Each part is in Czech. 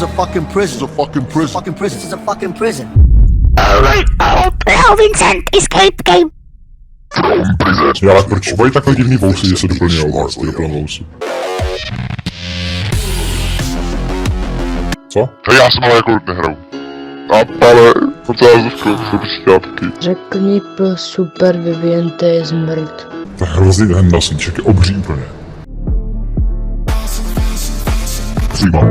is a fucking prison. This is a fucking prison. Fucking prison. This is a fucking prison. Alright, oh Vincent, escape game. Já, ale proč mají takhle divný vousy, že se doplňují vlastně do plnou vousu? Co? Hej, já jsem ale jako nehraju. Ale podzázovka se přijátky. Řekni pro Super Viviente je zmrt. To je hrozný ten nosíček, je obří úplně. Přijímám.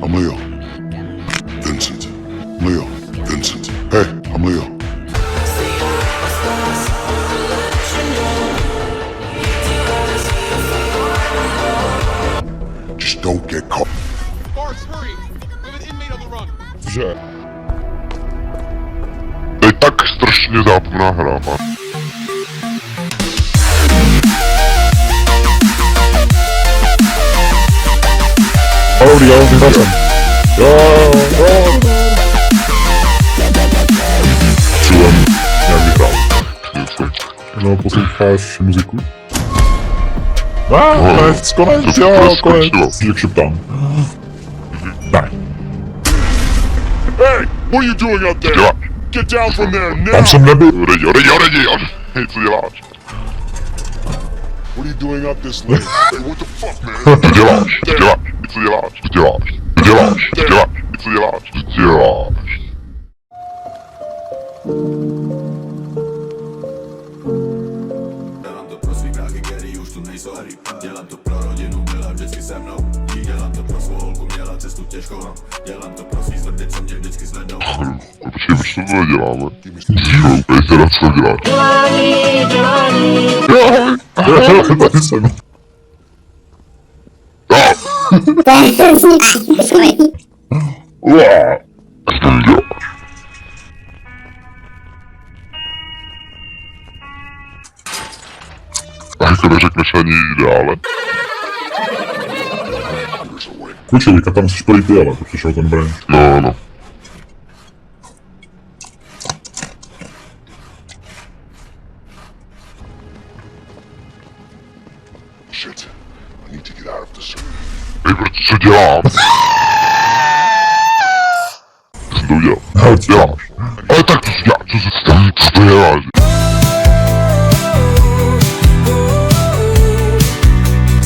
I'm Leo. Vincent. Leo. Vincent. Hey, I'm Leo. Just don't get caught. Boris, hurry! We have an inmate on the run. Že? To je tak strašně zábavná hra, man. Dobrý, jo, vyhrál jsem. Jo. Čujem, jak vyhrál. No, posloucháš muziku? Konec, jo, konec. Jak šeptám. Ne. Hey, what are you doing out there? Get down from there now! Tam jsem nebyl. Ready. Hej, co děláš? What are you doing up this late? Hey, what the fuck, man? Co děláš? Dělám to pro svý bráky, který už tu nejsou. Dělám to pro rodinu, byla vždycky se mnou. Dělám to pro svou holku, měla cestu těžkou. Dělám to pro svý zvrdy, co mě vždycky zvednou. Počkej, proč to neděláme? Víte, na co děláš? Tady jsem. Aspoň děláš. A jako neřekneš ani ideále. Počkej, teďka tam jsi plný ty, ale protože šel ten branch. No. Shit, I need to get out of this. Hej, proč co dělám? Co to udělal? Děláš. Ale tak to děláš, co se stane, co to děláš?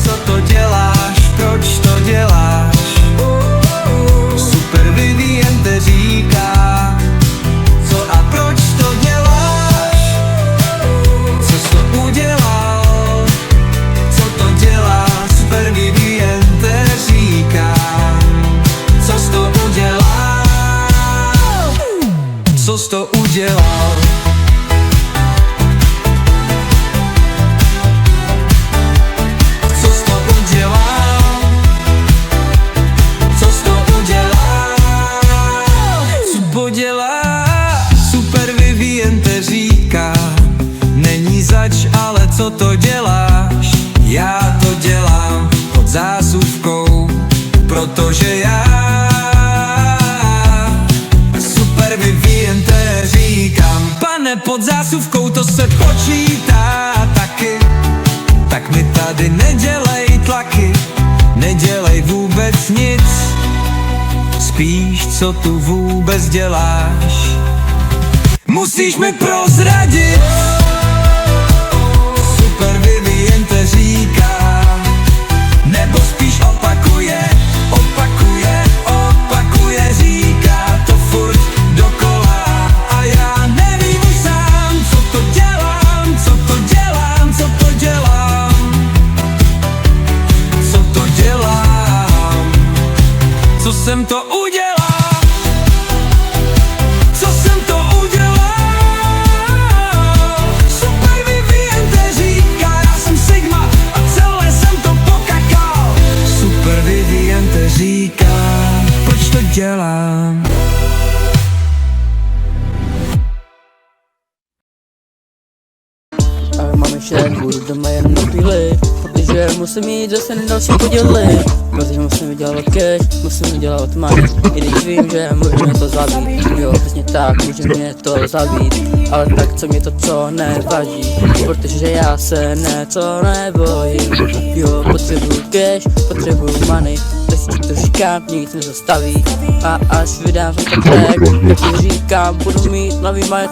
Co to děláš, proč to děláš? Super Viviente říká, co a proč to děláš? Co jsi to udělal? Co to dělá? Super Viviente říká, co jsi to udělal? Co jsi to udělal? Co to děláš? Já to dělám pod zásuvkou, protože já Super Viviente říkám. Pane, pod zásuvkou to se počítá taky, tak mi tady nedělej tlaky, nedělej vůbec nic, spíš co tu vůbec děláš. Musíš mi prozradit. Super Viviente říká, nebo spíš opakuje, říká to furt dokola. A já nevím už sám, co to dělám, co jsem to udělal. Dělám. Ale mám ještě kurva, doma jen na chvíli, protože že musím jít zase na další podíly. Protože musím vydělat cash, musím vydělat money. I když vím, že může mě to zabít. Jo, přesně tak, může mě to zabít. Ale tak co mě to co nevadí. Protože já se něco nebojím. Jo, potřebuju cash, potřebuju money. Teď si to říkám, nic nezastaví. A až vydám ten track, tak ti říkám, budu mít nový majet.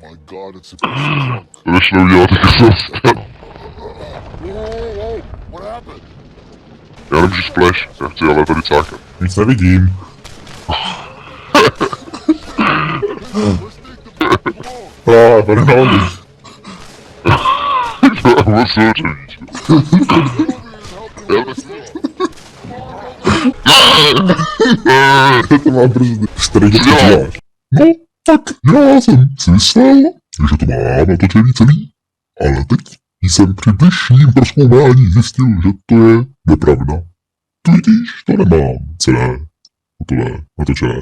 My God, it's a piece of junk. Začne udělat taky sostan. What happened? Já nemůžu splash, já chci ale tady cákat. Nic nevidím. Tady na oni. Já moc nevíš. To má brzdy. Starý, co děláš? No, tak já jsem si myslel, že to má natočený celý. Ale teď jsem při bližším prozkoumání zjistil, že to je nepravda. Tudíž to nemám celé. Tohle natočené.